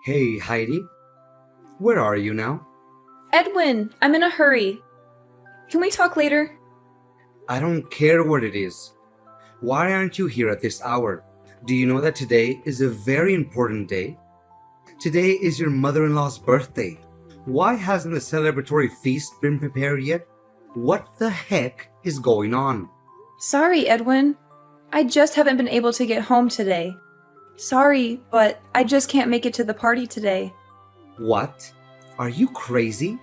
Hey, Heidi, where are you now? Edwin, I'm in a hurry. Can we talk later? I don't care what it is. Why aren't you here at this hour? Do you know that today is a very important day? Today is your mother in law's birthday. Why hasn't the celebratory feast been prepared yet? What the heck is going on? Sorry, Edwin. I just haven't been able to get home today. Sorry, but I just can't make it to the party today. What? Are you crazy?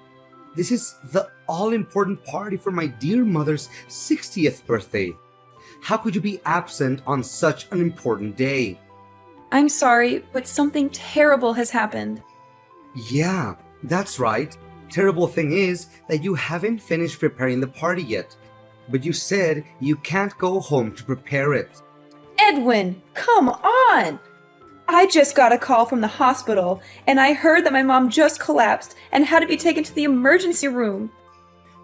This is the all important party for my dear mother's 60th birthday. How could you be absent on such an important day? I'm sorry, but something terrible has happened. Yeah, that's right. Terrible thing is that you haven't finished preparing the party yet. But you said you can't go home to prepare it. Edwin, come on! I just got a call from the hospital, and I heard that my mom just collapsed and had to be taken to the emergency room.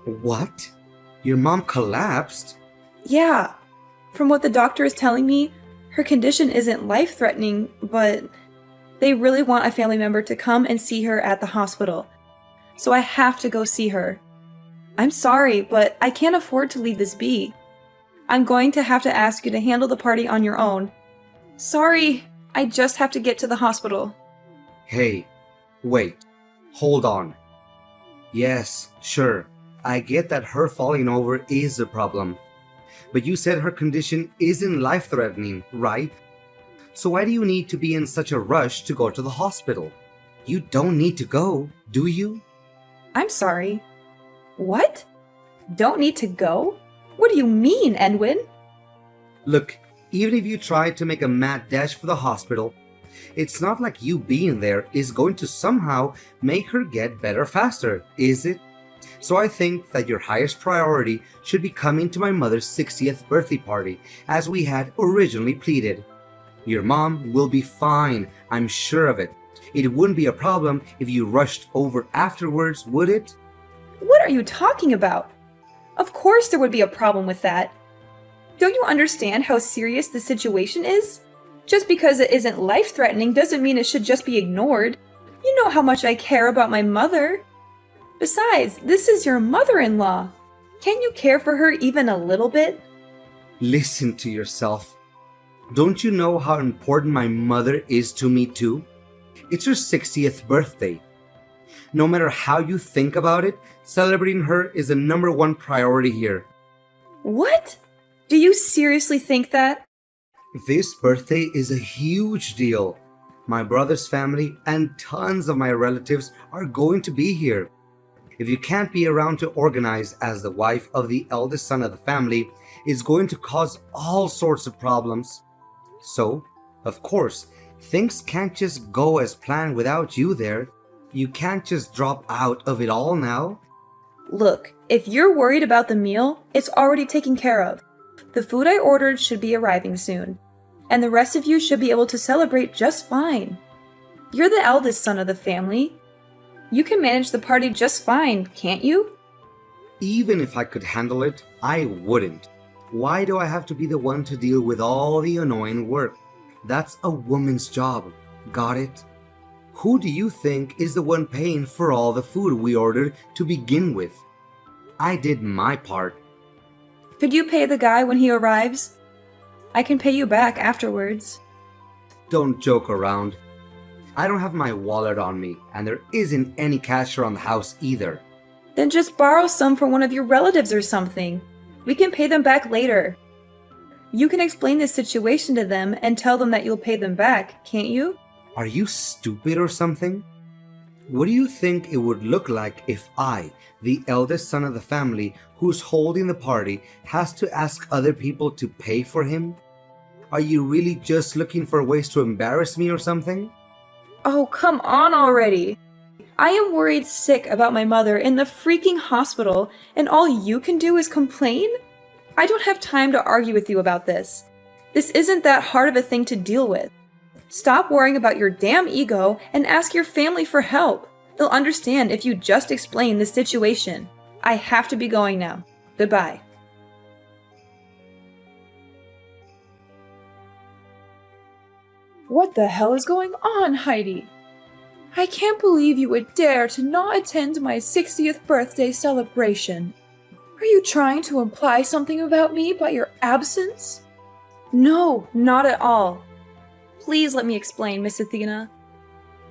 What? Your mom collapsed? Yeah, from what the doctor is telling me, her condition isn't life-threatening, but they really want a family member to come and see her at the hospital. So I have to go see her. I'm sorry, but I can't afford to leave this be. I'm going to have to ask you to handle the party on your own. Sorry, I just have to get to the hospital. Hey, wait. Hold on. Yes, sure. I get that her falling over is a problem. But you said her condition isn't life-threatening, right? So why do you need to be in such a rush to go to the hospital? You don't need to go, do you? I'm sorry. What? Don't need to go? What do you mean, Edwin? Look, even if you try to make a mad dash for the hospital, it's not like you being there is going to somehow make her get better faster, is it? So I think that your highest priority should be coming to my mother's 60th birthday party, as we had originally pleaded. Your mom will be fine, I'm sure of it. It wouldn't be a problem if you rushed over afterwards, would it? What are you talking about? Of course there would be a problem with that. Don't you understand how serious the situation is? Just because it isn't life-threatening doesn't mean it should just be ignored. You know how much I care about my mother. Besides, this is your mother-in-law. Can't you care for her even a little bit? Listen to yourself. Don't you know how important my mother is to me too? It's her 60th birthday. No matter how you think about it, celebrating her is the number one priority here. What? Do you seriously think that? This birthday is a huge deal. My brother's family and tons of my relatives are going to be here. If you can't be around to organize as the wife of the eldest son of the family, it's going to cause all sorts of problems. So, of course, things can't just go as planned without you there. You can't just drop out of it all now. Look, if you're worried about the meal, it's already taken care of. The food I ordered should be arriving soon, and the rest of you should be able to celebrate just fine. You're the eldest son of the family. You can manage the party just fine, can't you? Even if I could handle it, I wouldn't. Why do I have to be the one to deal with all the annoying work? That's a woman's job. Got it? Who do you think is the one paying for all the food we ordered to begin with? I did my part. Could you pay the guy when he arrives? I can pay you back afterwards. Don't joke around. I don't have my wallet on me, and there isn't any cash around the house either. Then just borrow some from one of your relatives or something. We can pay them back later. You can explain this situation to them and tell them that you'll pay them back, can't you? Are you stupid or something? What do you think it would look like if I, the eldest son of the family who's holding the party, has to ask other people to pay for him? Are you really just looking for ways to embarrass me or something? Oh, come on already. I am worried sick about my mother in the freaking hospital, and all you can do is complain? I don't have time to argue with you about this. This isn't that hard of a thing to deal with. Stop worrying about your damn ego and ask your family for help. They'll understand if you just explain the situation. I have to be going now. Goodbye. What the hell is going on, Heidi? I can't believe you would dare to not attend my 60th birthday celebration. Are you trying to imply something about me by your absence? No, not at all. Please let me explain, Miss Athena.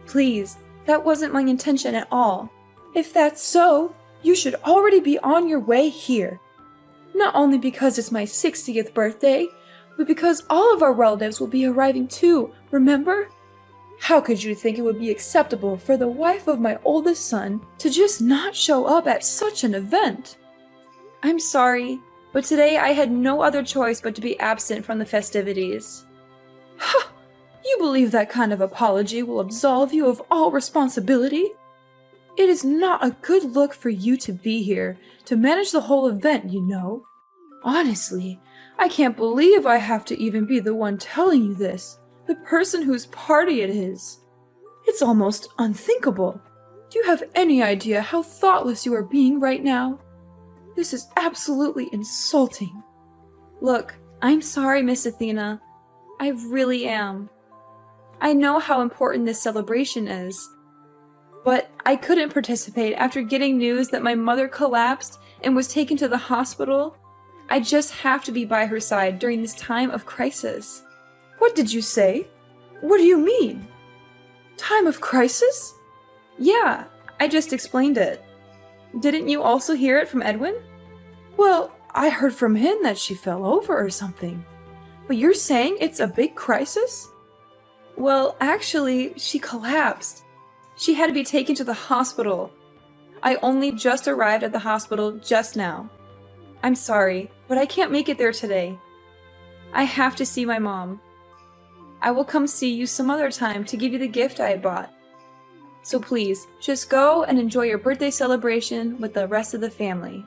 Please, that wasn't my intention at all. If that's so, you should already be on your way here. Not only because it's my 60th birthday, but because all of our relatives will be arriving too, remember? How could you think it would be acceptable for the wife of my oldest son to just not show up at such an event? I'm sorry, but today I had no other choice but to be absent from the festivities. Ha! You believe that kind of apology will absolve you of all responsibility? It is not a good look for you to be here, to manage the whole event, you know. Honestly, I can't believe I have to even be the one telling you this, the person whose party it is. It's almost unthinkable. Do you have any idea how thoughtless you are being right now? This is absolutely insulting. Look, I'm sorry, Miss Athena. I really am. I know how important this celebration is. But I couldn't participate after getting news that my mother collapsed and was taken to the hospital. I just have to be by her side during this time of crisis. What did you say? What do you mean? Time of crisis? Yeah, I just explained it. Didn't you also hear it from Edwin? Well, I heard from him that she fell over or something. But you're saying it's a big crisis? Well, actually, she collapsed. She had to be taken to the hospital. I only just arrived at the hospital just now. I'm sorry, but I can't make it there today. I have to see my mom. I will come see you some other time to give you the gift I had bought. So please, just go and enjoy your birthday celebration with the rest of the family.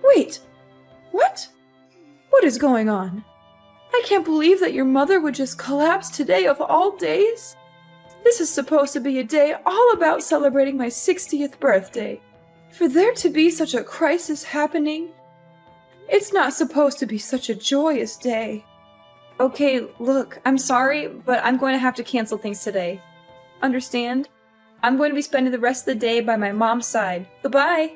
Wait! What? What is going on? I can't believe that your mother would just collapse today of all days. This is supposed to be a day all about celebrating my 60th birthday. For there to be such a crisis happening, it's not supposed to be such a joyous day. Okay, look, I'm sorry, but I'm going to have to cancel things today. Understand? I'm going to be spending the rest of the day by my mom's side. Goodbye!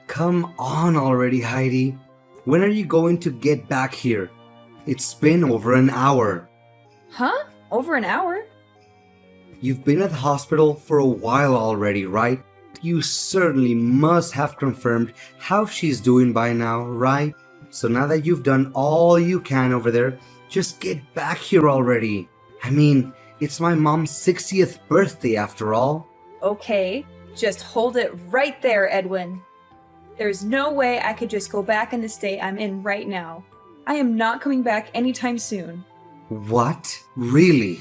Come on already, Heidi. When are you going to get back here? It's been over an hour. Huh? Over an hour? You've been at the hospital for a while already, right? You certainly must have confirmed how she's doing by now, right? So now that you've done all you can over there, just get back here already. I mean, it's my mom's 60th birthday after all. Okay, just hold it right there, Edwin. There's no way I could just go back in the state I'm in right now. I am not coming back anytime soon. What? Really?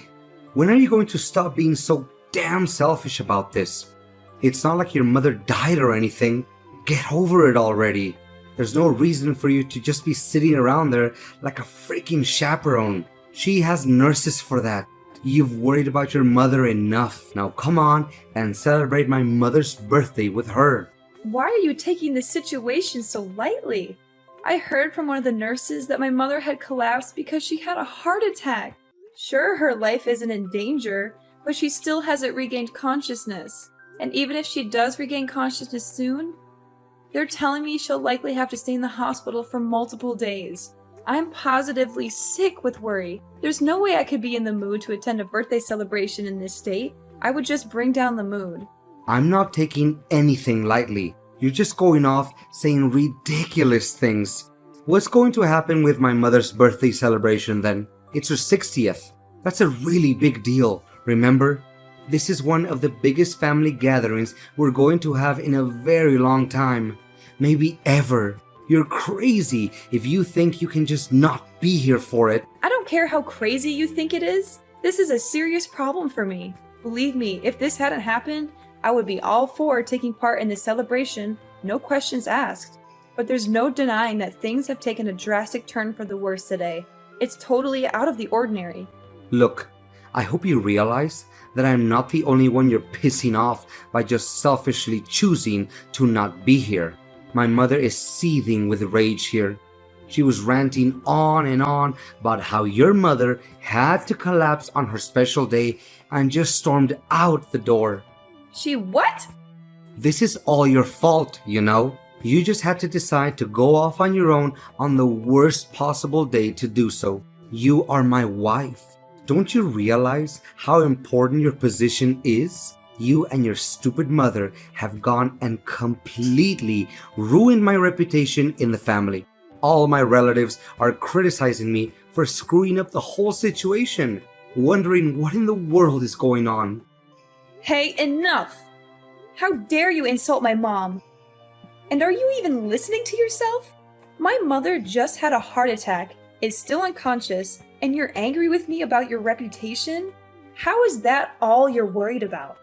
When are you going to stop being so damn selfish about this? It's not like your mother died or anything. Get over it already. There's no reason for you to just be sitting around there like a freaking chaperone. She has nurses for that. You've worried about your mother enough. Now come on and celebrate my mother's birthday with her. Why are you taking this situation so lightly? I heard from one of the nurses that my mother had collapsed because she had a heart attack. Sure, her life isn't in danger, but she still hasn't regained consciousness. And even if she does regain consciousness soon, they're telling me she'll likely have to stay in the hospital for multiple days. I'm positively sick with worry. There's no way I could be in the mood to attend a birthday celebration in this state. I would just bring down the mood. I'm not taking anything lightly. You're just going off saying ridiculous things. What's going to happen with my mother's birthday celebration then? It's her 60th. That's a really big deal, remember? This is one of the biggest family gatherings we're going to have in a very long time. Maybe ever. You're crazy if you think you can just not be here for it. I don't care how crazy you think it is. This is a serious problem for me. Believe me, if this hadn't happened, I would be all for taking part in this celebration, no questions asked. But there's no denying that things have taken a drastic turn for the worse today. It's totally out of the ordinary. Look, I hope you realize that I'm not the only one you're pissing off by just selfishly choosing to not be here. My mother is seething with rage here. She was ranting on and on about how your mother had to collapse on her special day and just stormed out the door. She what? This is all your fault, you know. You just had to decide to go off on your own on the worst possible day to do so. You are my wife. Don't you realize how important your position is? You and your stupid mother have gone and completely ruined my reputation in the family. All my relatives are criticizing me for screwing up the whole situation, wondering what in the world is going on. Hey, enough! How dare you insult my mom? And are you even listening to yourself? My mother just had a heart attack, is still unconscious, and you're angry with me about your reputation? How is that all you're worried about?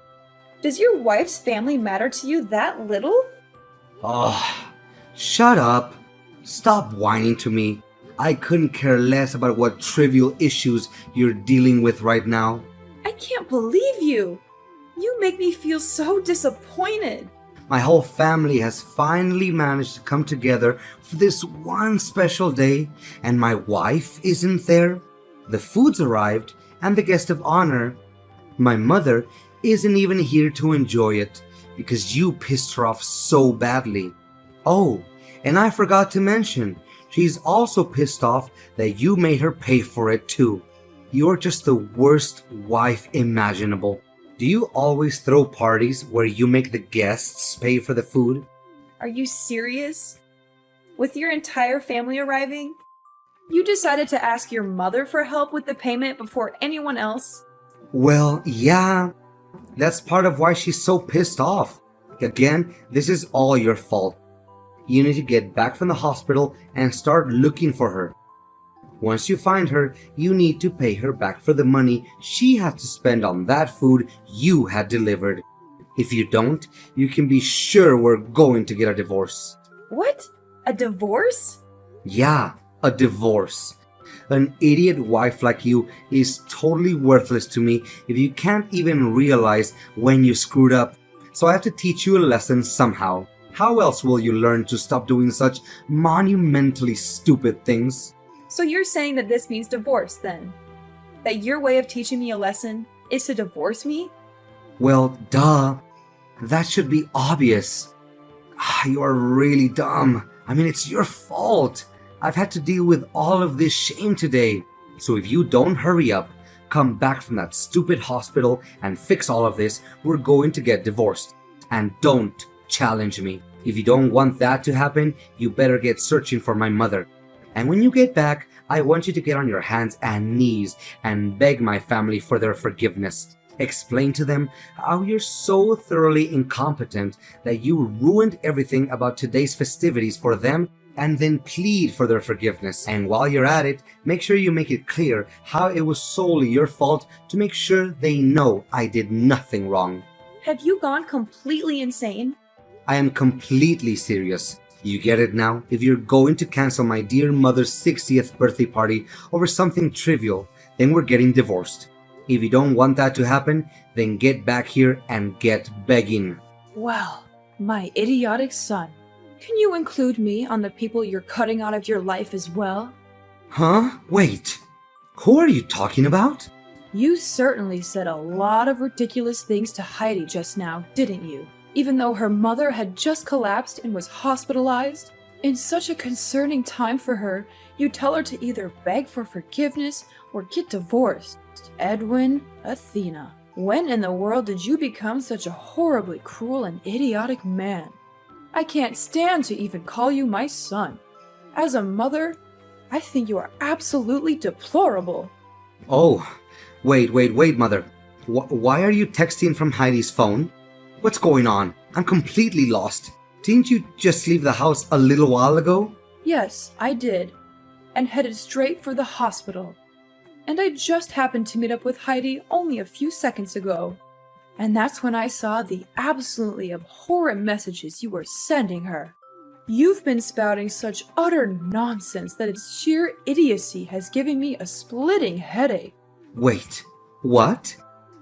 Does your wife's family matter to you that little? Oh, shut up. Stop whining to me. I couldn't care less about what trivial issues you're dealing with right now. I can't believe you! You make me feel so disappointed. My whole family has finally managed to come together for this one special day, and my wife isn't there. The food's arrived, and the guest of honor, my mother, isn't even here to enjoy it because you pissed her off so badly. Oh, and I forgot to mention, she's also pissed off that you made her pay for it too. You're just the worst wife imaginable. Do you always throw parties where you make the guests pay for the food? Are you serious? With your entire family arriving? You decided to ask your mother for help with the payment before anyone else? Well, yeah. That's part of why she's so pissed off. Again, this is all your fault. You need to get back from the hospital and start looking for her. Once you find her, you need to pay her back for the money she had to spend on that food you had delivered. If you don't, you can be sure we're going to get a divorce. What? A divorce? Yeah, a divorce. An idiot wife like you is totally worthless to me if you can't even realize when you screwed up. So I have to teach you a lesson somehow. How else will you learn to stop doing such monumentally stupid things? So you're saying that this means divorce, then? That your way of teaching me a lesson is to divorce me? Well, duh. That should be obvious. You are really dumb. I mean, it's your fault. I've had to deal with all of this shame today. So if you don't hurry up, come back from that stupid hospital and fix all of this, we're going to get divorced. And don't challenge me. If you don't want that to happen, you better get searching for my mother. And when you get back, I want you to get on your hands and knees and beg my family for their forgiveness. Explain to them how you're so thoroughly incompetent that you ruined everything about today's festivities for them, and then plead for their forgiveness. And while you're at it, make sure you make it clear how it was solely your fault to make sure they know I did nothing wrong. Have you gone completely insane? I am completely serious. You get it now? If you're going to cancel my dear mother's 60th birthday party over something trivial, then we're getting divorced. If you don't want that to happen, then get back here and get begging. Well, my idiotic son. Can you include me on the people you're cutting out of your life as well? Huh? Wait. Who are you talking about? You certainly said a lot of ridiculous things to Heidi just now, didn't you? Even though her mother had just collapsed and was hospitalized? In such a concerning time for her, you tell her to either beg for forgiveness or get divorced. Edwin, Athena, when in the world did you become such a horribly cruel and idiotic man? I can't stand to even call you my son. As a mother, I think you are absolutely deplorable. Oh, wait, mother. Why are you texting from Heidi's phone? What's going on? I'm completely lost. Didn't you just leave the house a little while ago? Yes, I did, and headed straight for the hospital. And I just happened to meet up with Heidi only a few seconds ago. And that's when I saw the absolutely abhorrent messages you were sending her. You've been spouting such utter nonsense that its sheer idiocy has given me a splitting headache. Wait, what?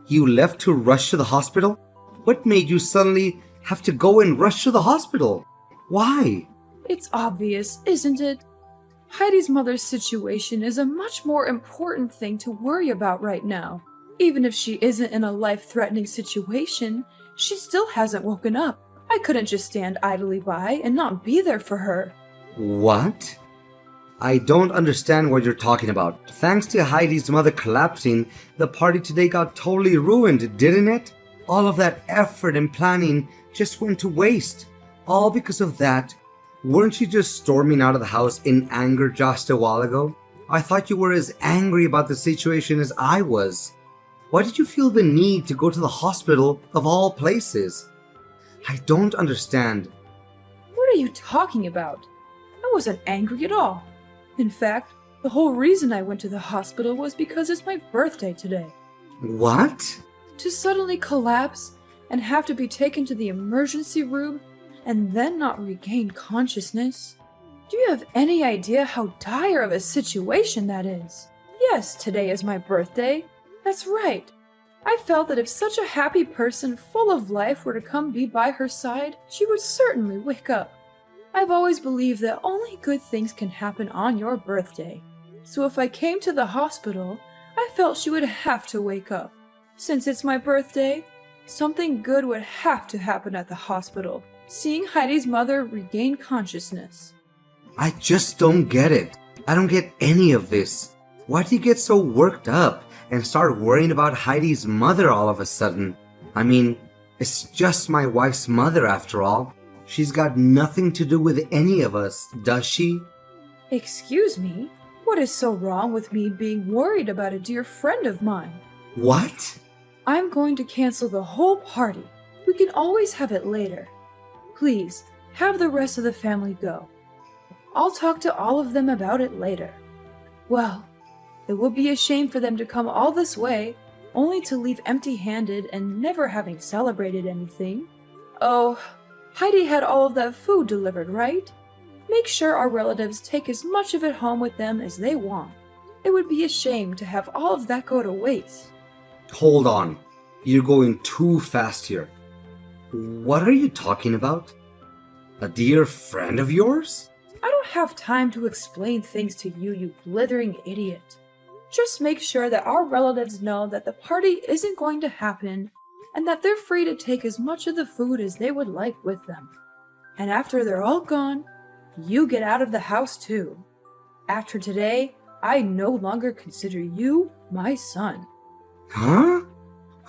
You left to rush to the hospital? What made you suddenly have to go and rush to the hospital? Why? It's obvious, isn't it? Heidi's mother's situation is a much more important thing to worry about right now. Even if she isn't in a life-threatening situation, she still hasn't woken up. I couldn't just stand idly by and not be there for her. What? I don't understand what you're talking about. Thanks to Heidi's mother collapsing, the party today got totally ruined, didn't it? All of that effort and planning just went to waste. All because of that. Weren't you just storming out of the house in anger just a while ago? I thought you were as angry about the situation as I was. Why did you feel the need to go to the hospital of all places? I don't understand. What are you talking about? I wasn't angry at all. In fact, the whole reason I went to the hospital was because it's my birthday today. What? To suddenly collapse and have to be taken to the emergency room and then not regain consciousness? Do you have any idea how dire of a situation that is? Yes, today is my birthday. That's right. I felt that if such a happy person full of life were to come be by her side, she would certainly wake up. I've always believed that only good things can happen on your birthday. So if I came to the hospital, I felt she would have to wake up. Since it's my birthday, something good would have to happen at the hospital, seeing Heidi's mother regain consciousness. I just don't get it. I don't get any of this. Why do you get so worked up and start worrying about Heidi's mother all of a sudden? I mean, it's just my wife's mother after all. She's got nothing to do with any of us, does she? Excuse me? What is so wrong with me being worried about a dear friend of mine? What? I'm going to cancel the whole party. We can always have it later. Please, have the rest of the family go. I'll talk to all of them about it later. Well, it would be a shame for them to come all this way, only to leave empty-handed and never having celebrated anything. Oh, Heidi had all of that food delivered, right? Make sure our relatives take as much of it home with them as they want. It would be a shame to have all of that go to waste. Hold on. You're going too fast here. What are you talking about? A dear friend of yours? I don't have time to explain things to you, you blithering idiot. Just make sure that our relatives know that the party isn't going to happen and that they're free to take as much of the food as they would like with them. And after they're all gone, you get out of the house too. After today, I no longer consider you my son. Huh?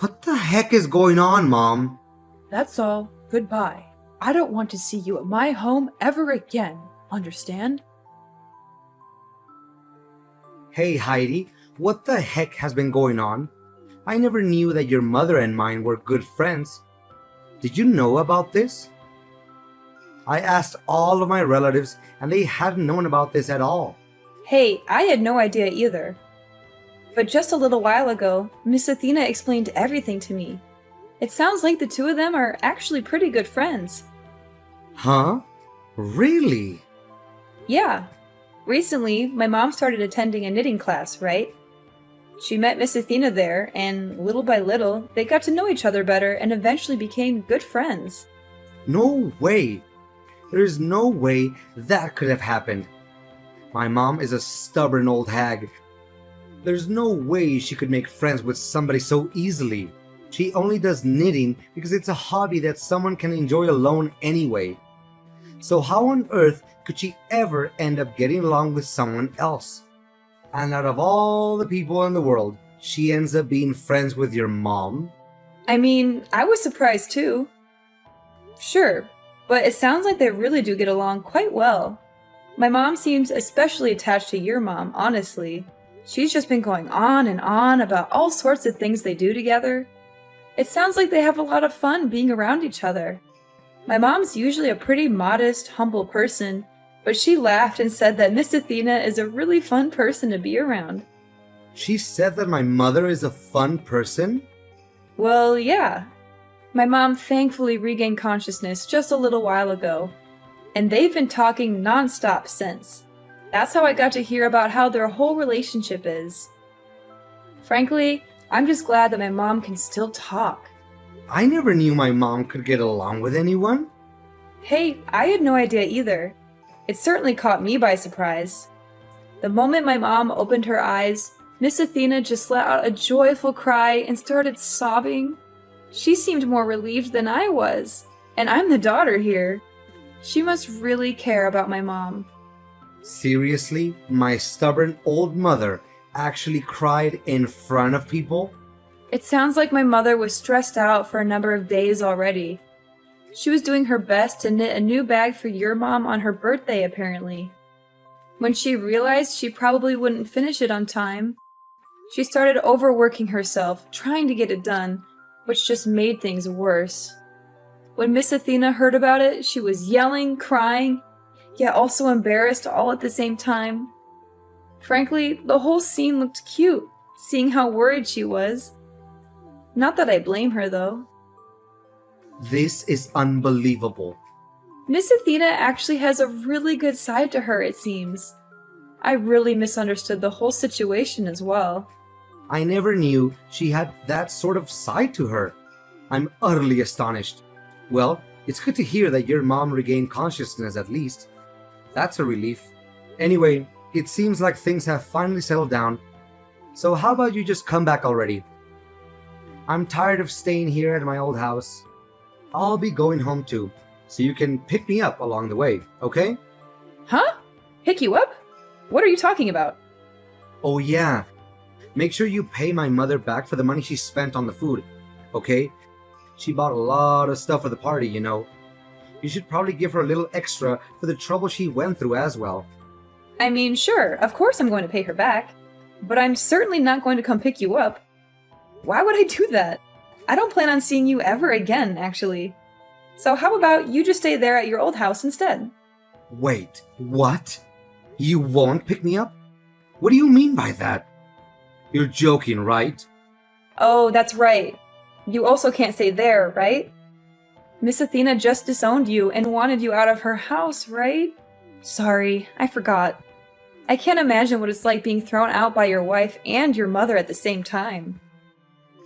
What the heck is going on, Mom? That's all. Goodbye. I don't want to see you at my home ever again. Understand? Hey, Heidi, what the heck has been going on? I never knew that your mother and mine were good friends. Did you know about this? I asked all of my relatives and they hadn't known about this at all. Hey, I had no idea either. But just a little while ago, Miss Athena explained everything to me. It sounds like the two of them are actually pretty good friends. Huh? Really? Yeah. Recently, my mom started attending a knitting class, right? She met Miss Athena there, and little by little, they got to know each other better and eventually became good friends. No way. There's no way that could have happened. My mom is a stubborn old hag. There's no way she could make friends with somebody so easily. She only does knitting because it's a hobby that someone can enjoy alone anyway. So how on earth could she ever end up getting along with someone else? And out of all the people in the world, she ends up being friends with your mom? I mean, I was surprised too. Sure, but it sounds like they really do get along quite well. My mom seems especially attached to your mom, honestly. She's just been going on and on about all sorts of things they do together. It sounds like they have a lot of fun being around each other. My mom's usually a pretty modest, humble person, but she laughed and said that Miss Athena is a really fun person to be around. She said that my mother is a fun person? Well, yeah. My mom thankfully regained consciousness just a little while ago, and they've been talking non-stop since. That's how I got to hear about how their whole relationship is. Frankly, I'm just glad that my mom can still talk. I never knew my mom could get along with anyone. Hey, I had no idea either. It certainly caught me by surprise. The moment my mom opened her eyes, Miss Athena just let out a joyful cry and started sobbing. She seemed more relieved than I was, and I'm the daughter here. She must really care about my mom. Seriously? My stubborn old mother actually cried in front of people? It sounds like my mother was stressed out for a number of days already. She was doing her best to knit a new bag for your mom on her birthday, apparently. When she realized she probably wouldn't finish it on time, she started overworking herself, trying to get it done, which just made things worse. When Miss Athena heard about it, she was yelling, crying, yet also embarrassed all at the same time. Frankly, the whole scene looked cute, seeing how worried she was. Not that I blame her, though. This is unbelievable. Miss Athena actually has a really good side to her, it seems. I really misunderstood the whole situation as well. I never knew she had that sort of side to her. I'm utterly astonished. Well, it's good to hear that your mom regained consciousness at least. That's a relief. Anyway, it seems like things have finally settled down. So how about you just come back already? I'm tired of staying here at my old house. I'll be going home too, so you can pick me up along the way, okay? Huh? Pick you up? What are you talking about? Oh yeah. Make sure you pay my mother back for the money she spent on the food, okay? She bought a lot of stuff for the party, you know. You should probably give her a little extra for the trouble she went through as well. I mean, sure, of course I'm going to pay her back. But I'm certainly not going to come pick you up. Why would I do that? I don't plan on seeing you ever again, actually. So how about you just stay there at your old house instead? Wait, what? You won't pick me up? What do you mean by that? You're joking, right? Oh, that's right. You also can't stay there, right? Miss Athena just disowned you and wanted you out of her house, right? Sorry, I forgot. I can't imagine what it's like being thrown out by your wife and your mother at the same time.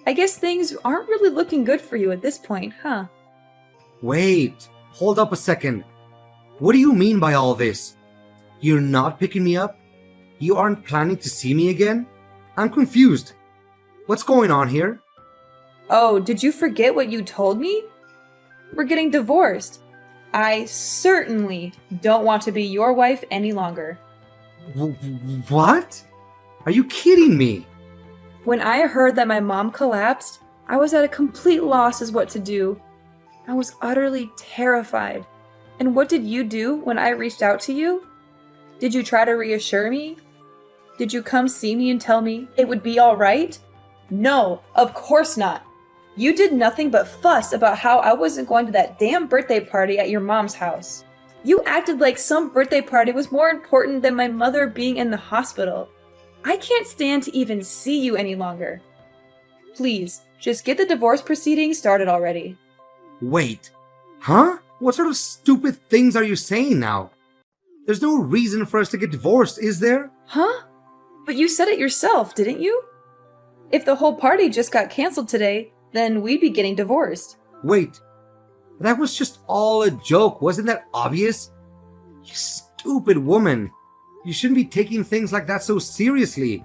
I guess things aren't really looking good for you at this point, huh? Wait, hold up a second. What do you mean by all this? You're not picking me up? You aren't planning to see me again? I'm confused. What's going on here? Oh, did you forget what you told me? We're getting divorced. I certainly don't want to be your wife any longer. What? Are you kidding me? When I heard that my mom collapsed, I was at a complete loss as what to do. I was utterly terrified. And what did you do when I reached out to you? Did you try to reassure me? Did you come see me and tell me it would be all right? No, of course not. You did nothing but fuss about how I wasn't going to that damn birthday party at your mom's house. You acted like some birthday party was more important than my mother being in the hospital. I can't stand to even see you any longer. Please, just get the divorce proceedings started already. Wait. Huh? What sort of stupid things are you saying now? There's no reason for us to get divorced, is there? Huh? But you said it yourself, didn't you? If the whole party just got canceled today, then we'd be getting divorced. Wait. That was just all a joke. Wasn't that obvious? You stupid woman. You shouldn't be taking things like that so seriously.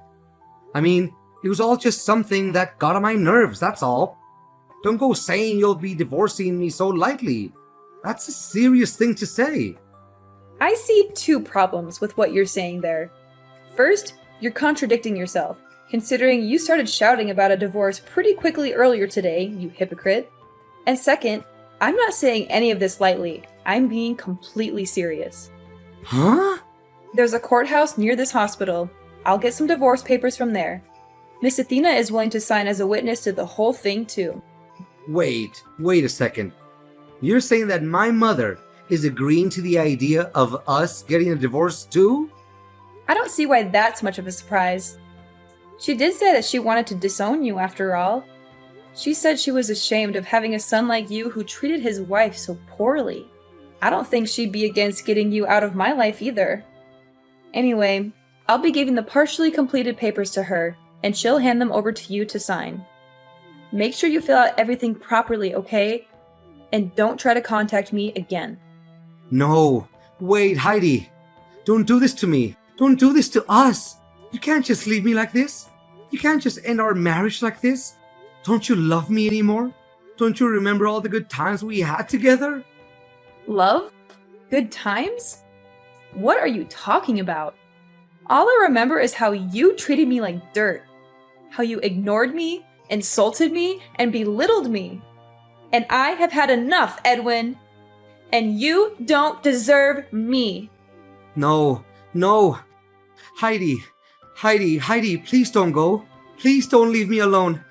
I mean, it was all just something that got on my nerves, that's all. Don't go saying you'll be divorcing me so lightly. That's a serious thing to say. I see two problems with what you're saying there. First, you're contradicting yourself, considering you started shouting about a divorce pretty quickly earlier today, you hypocrite. And second, I'm not saying any of this lightly. I'm being completely serious. Huh? There's a courthouse near this hospital. I'll get some divorce papers from there. Miss Athena is willing to sign as a witness to the whole thing, too. Wait a second. You're saying that my mother is agreeing to the idea of us getting a divorce too? I don't see why that's much of a surprise. She did say that she wanted to disown you after all. She said she was ashamed of having a son like you who treated his wife so poorly. I don't think she'd be against getting you out of my life either. Anyway, I'll be giving the partially completed papers to her, and she'll hand them over to you to sign. Make sure you fill out everything properly, okay? And don't try to contact me again. No. Wait, Heidi. Don't do this to me. Don't do this to us. You can't just leave me like this. You can't just end our marriage like this. Don't you love me anymore? Don't you remember all the good times we had together? Love? Good times? What are you talking about? All I remember is how you treated me like dirt. How you ignored me, insulted me, and belittled me. And I have had enough, Edwin. And you don't deserve me. No, no. Heidi, please don't go. Please don't leave me alone.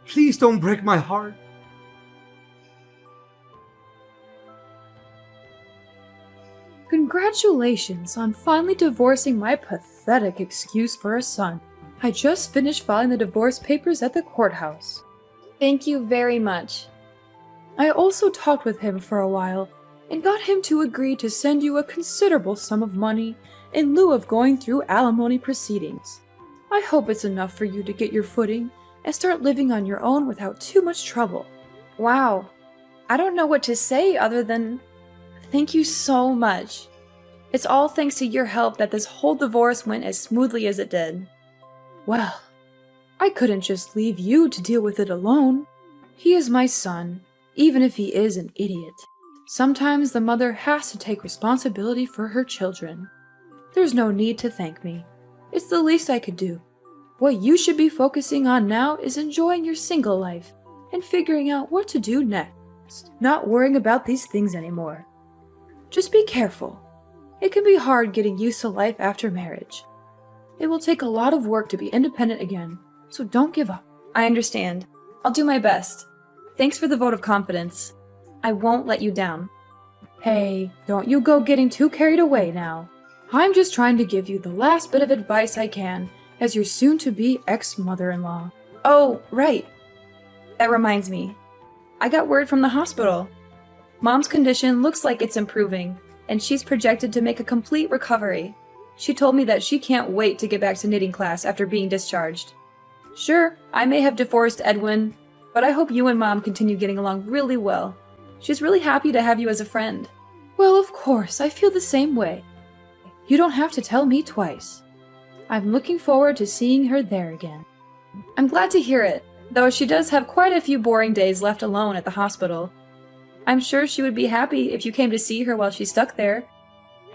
Please don't break my heart. Congratulations on finally divorcing my pathetic excuse for a son. I just finished filing the divorce papers at the courthouse. Thank you very much. I also talked with him for a while and got him to agree to send you a considerable sum of money in lieu of going through alimony proceedings. I hope it's enough for you to get your footing and start living on your own without too much trouble. Wow. I don't know what to say other than thank you so much. It's all thanks to your help that this whole divorce went as smoothly as it did. Well, I couldn't just leave you to deal with it alone. He is my son, even if he is an idiot. Sometimes the mother has to take responsibility for her children. There's no need to thank me. It's the least I could do. What you should be focusing on now is enjoying your single life and figuring out what to do next, not worrying about these things anymore. Just be careful. It can be hard getting used to life after marriage. It will take a lot of work to be independent again, so don't give up. I understand. I'll do my best. Thanks for the vote of confidence. I won't let you down. Hey, don't you go getting too carried away now. I'm just trying to give you the last bit of advice I can as your soon-to-be ex-mother-in-law. Oh, right. That reminds me. I got word from the hospital. Mom's condition looks like it's improving, and she's projected to make a complete recovery. She told me that she can't wait to get back to knitting class after being discharged. Sure, I may have divorced Edwin, but I hope you and Mom continue getting along really well. She's really happy to have you as a friend. Well, of course, I feel the same way. You don't have to tell me twice. I'm looking forward to seeing her there again. I'm glad to hear it, though she does have quite a few boring days left alone at the hospital. I'm sure she would be happy if you came to see her while she's stuck there.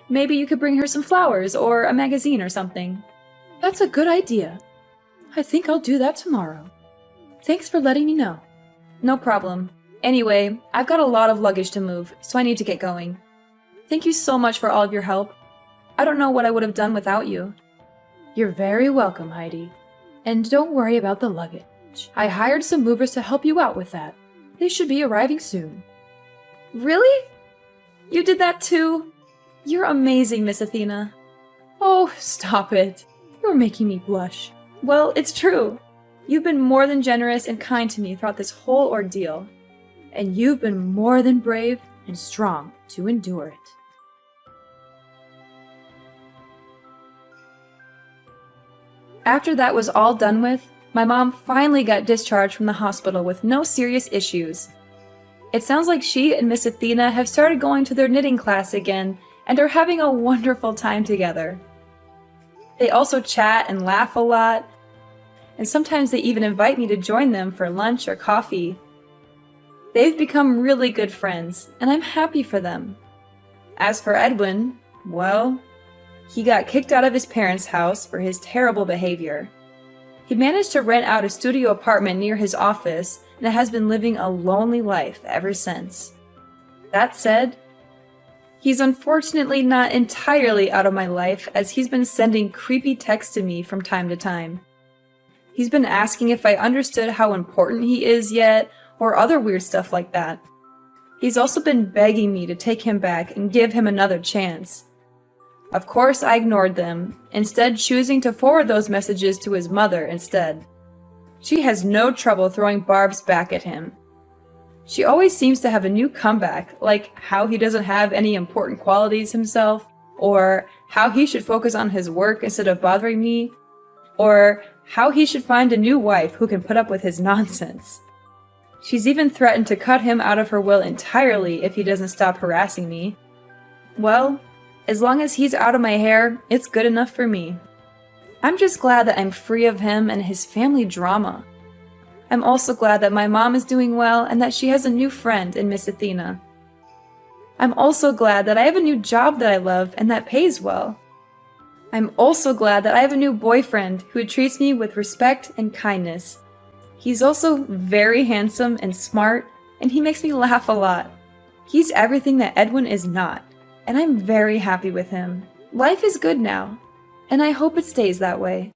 Maybe you could bring her some flowers or a magazine or something. That's a good idea. I think I'll do that tomorrow. Thanks for letting me know. No problem. Anyway, I've got a lot of luggage to move, so I need to get going. Thank you so much for all of your help. I don't know what I would have done without you. You're very welcome, Heidi. And don't worry about the luggage. I hired some movers to help you out with that. They should be arriving soon. Really? You did that too? You're amazing, Miss Athena. Oh, stop it. You're making me blush. Well, it's true. You've been more than generous and kind to me throughout this whole ordeal. And you've been more than brave and strong to endure it. After that was all done with, my mom finally got discharged from the hospital with no serious issues. It sounds like she and Miss Athena have started going to their knitting class again and are having a wonderful time together. They also chat and laugh a lot, and sometimes they even invite me to join them for lunch or coffee. They've become really good friends, and I'm happy for them. As for Edwin, well, he got kicked out of his parents' house for his terrible behavior. He managed to rent out a studio apartment near his office and has been living a lonely life ever since. That said, he's unfortunately not entirely out of my life, as he's been sending creepy texts to me from time to time. He's been asking if I understood how important he is yet, or other weird stuff like that. He's also been begging me to take him back and give him another chance. Of course, I ignored them, instead choosing to forward those messages to his mother instead. She has no trouble throwing barbs back at him. She always seems to have a new comeback, like how he doesn't have any important qualities himself, or how he should focus on his work instead of bothering me, or how he should find a new wife who can put up with his nonsense. She's even threatened to cut him out of her will entirely if he doesn't stop harassing me. Well, As long as he's out of my hair, it's good enough for me. I'm just glad that I'm free of him and his family drama. I'm also glad that my mom is doing well and that she has a new friend in Miss Athena. I'm also glad that I have a new job that I love and that pays well. I'm also glad that I have a new boyfriend who treats me with respect and kindness. He's also very handsome and smart, and he makes me laugh a lot. He's everything that Edwin is not, and I'm very happy with him. Life is good now, and I hope it stays that way.